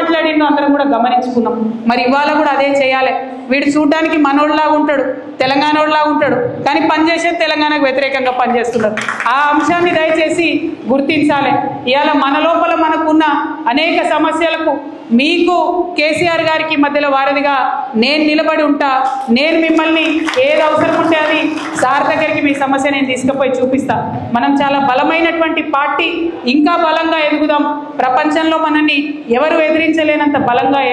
మాట్లాడిండో అందరం కూడా గమనించుకున్నాం. మరి ఇవాళ కూడా అదే చేయాలి. వీడు చూడడానికి మనోళ్ళలాగా ఉంటాడు, తెలంగాణోళ్ళలాగా ఉంటాడు, కానీ పనిచేసే తెలంగాణకు వ్యతిరేకంగా పనిచేస్తున్నారు. ఆ అంశాన్ని దయచేసి గుర్తించాలి. ఇవాళ మన లోపల మనకున్న అనేక సమస్యలకు మీకు కేసీఆర్ గారికి మధ్యలో వారధిగా నేను నిలబడి ఉంటా. నేను మిమ్మల్ని ఏది అవసరం ఉంటే అది సార్ దగ్గరికి మీ సమస్య నేను తీసుకుపోయి చూపిస్తా. మనం చాలా బలమైనటువంటి పార్టీ, ఇంకా బలంగా ఎదుగుదాం. ప్రపంచంలో మనల్ని ఎవరు ఎదిరించలేనంత బలంగా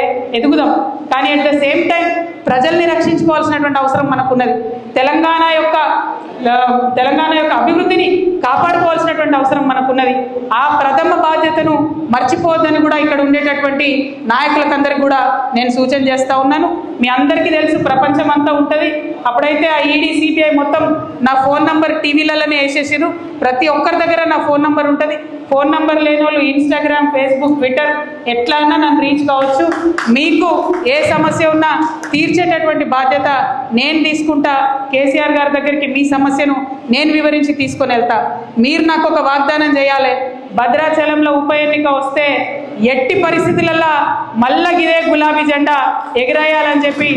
ఎదుగుదాం. కానీ అట్ ద సేమ్ టైం ప్రజల్ని రక్షించుకోవాల్సినటువంటి అవసరం మనకున్నది. తెలంగాణ యొక్క అభివృద్ధిని కాపాడుకోవాల్సినటువంటి అవసరం మనకున్నది. ఆ ప్రథమ బాధ్యతను మర్చిపోవద్దని కూడా ఇక్కడ ఉండేటటువంటి నాయకులకందరికీ కూడా నేను సూచన చేస్తూ ఉన్నాను. మీ అందరికీ తెలుసు, ప్రపంచం అంతా ఉంటుంది. అప్పుడైతే ఆ ఈడీ సిబిఐ మొత్తం నా ఫోన్ నంబర్ టీవీలలోనే వేసేసారు. ప్రతి ఒక్కరి దగ్గర నా ఫోన్ నంబర్ ఉంటుంది. ఫోన్ నంబర్ లేని వాళ్ళు ఇన్స్టాగ్రామ్, ఫేస్బుక్, ట్విట్టర్ ఎట్లా అన్నా నన్ను రీచ్ కావచ్చు. మీకు ఏ సమస్య ఉన్నా తీర్చేటటువంటి బాధ్యత నేను తీసుకుంటా. కేసీఆర్ గారి దగ్గరికి మీ సమస్యను నేను వివరించి తీసుకొని వెళ్తా. మీరు నాకు ఒక వాగ్దానం చేయాలి. భద్రాచలంలో ఉప ఎన్నిక వస్తే ఎట్టి పరిస్థితులలో మళ్ళా ఇదే గులాబీ జెండా ఎగిరేయాలని చెప్పి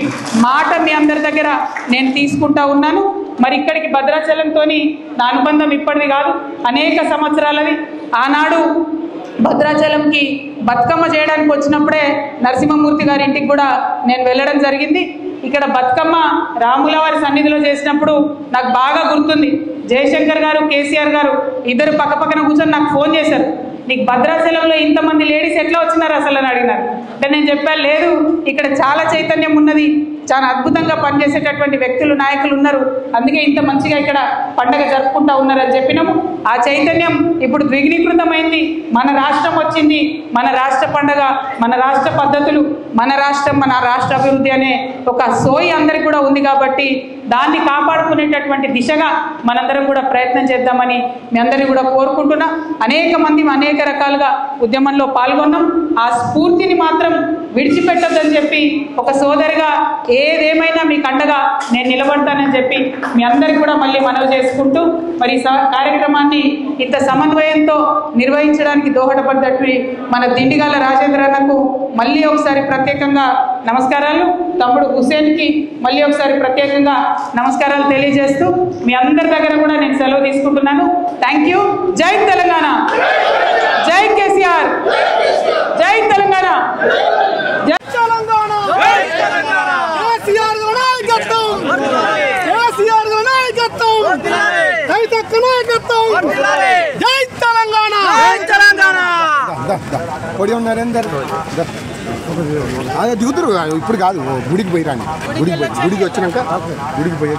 మాట మీ అందరి దగ్గర నేను తీసుకుంటా ఉన్నాను. మరి ఇక్కడికి భద్రాచలంతో నా అనుబంధం ఇప్పటిది కాదు, అనేక సంవత్సరాలది. ఆనాడు భద్రాచలంకి బతుకమ్మ చేయడానికి వచ్చినప్పుడే నరసింహమూర్తి గారి ఇంటికి కూడా నేను వెళ్ళడం జరిగింది. ఇక్కడ బతుకమ్మ రాముల వారి సన్నిధిలో చేసినప్పుడు నాకు బాగా గుర్తుంది. జయశంకర్ గారు, కేసీఆర్ గారు ఇద్దరు పక్కపక్కన కూర్చొని నాకు ఫోన్ చేశారు. నీకు భద్రాచలంలో ఇంతమంది లేడీస్ ఎట్లా వచ్చినారు అసలు అని అడిగినారు. అంటే నేను చెప్పాను, లేదు ఇక్కడ చాలా చైతన్యం ఉన్నది, చాలా అద్భుతంగా పనిచేసేటటువంటి వ్యక్తులు, నాయకులు ఉన్నారు, అందుకే ఇంత మంచిగా ఇక్కడ పండగ జరుపుకుంటా ఉన్నారని చెప్పినాము. ఆ చైతన్యం ఇప్పుడు ద్విగుణీకృతమైంది. మన రాష్ట్రం వచ్చింది, మన రాష్ట్ర పండగ, మన రాష్ట్ర పద్ధతులు, మన రాష్ట్రం, మన రాష్ట్ర అభివృద్ధి అనే ఒక సోయి అందరికి కూడా ఉంది. కాబట్టి దాన్ని కాపాడుకునేటటువంటి దిశగా మనందరం కూడా ప్రయత్నం చేద్దామని మీ అందరినీ కూడా కోరుకుంటున్నా. అనేక మంది అనేక రకాలుగా ఉద్యమంలో పాల్గొన్నాం. ఆ స్ఫూర్తిని మాత్రం విడిచిపెట్టొద్దని చెప్పి ఒక సోదరిగా ఏదేమైనా మీకు అండగా నేను నిలబడతానని చెప్పి మీ అందరికీ కూడా మళ్ళీ మనవి చేసుకుంటూ, మరి కార్యక్రమాన్ని ఇంత సమన్వయంతో నిర్వహించడానికి దోహదపడ్డట్టు మన దిండిగాల రాజేంద్ర అన్నకు మళ్ళీ ఒకసారి ప్రత్యేకంగా నమస్కారాలు, తమ్ముడు హుసేన్కి మళ్ళీ ఒకసారి ప్రత్యేకంగా నమస్కారాలు తెలియజేస్తూ మీ అందరి దగ్గర కూడా నేను సెలవు తీసుకుంటున్నాను. Thank you. జై తెలంగాణ, జై కేసీఆర్, జై తెలంగాణ, జై తెలంగాణ, కేసీఆర్ నాయకత్వం, కేసీఆర్ నాయకత్వం, రైతక్క నాయకత్వం, జై తెలంగాణ, జై తెలంగాణ. కొడి ఉన్నారేందరు అదే దిగుతురు, ఇప్పుడు కాదు, గుడికి పోయి రాండి. గుడికి వచ్చినాక గుడికి పోయి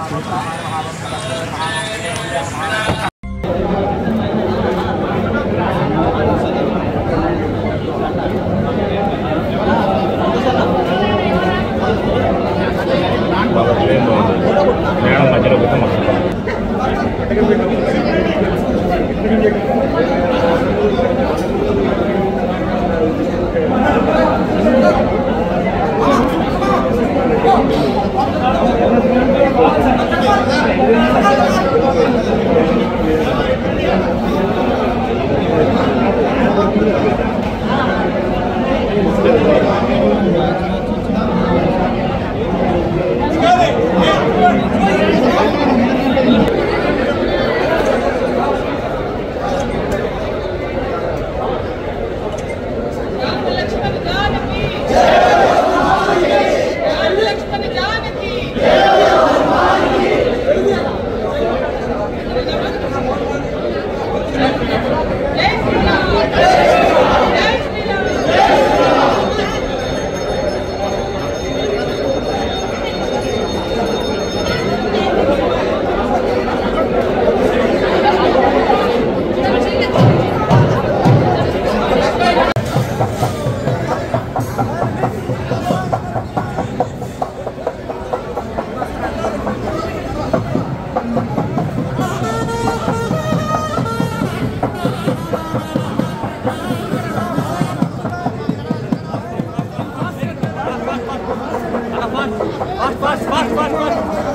Fast.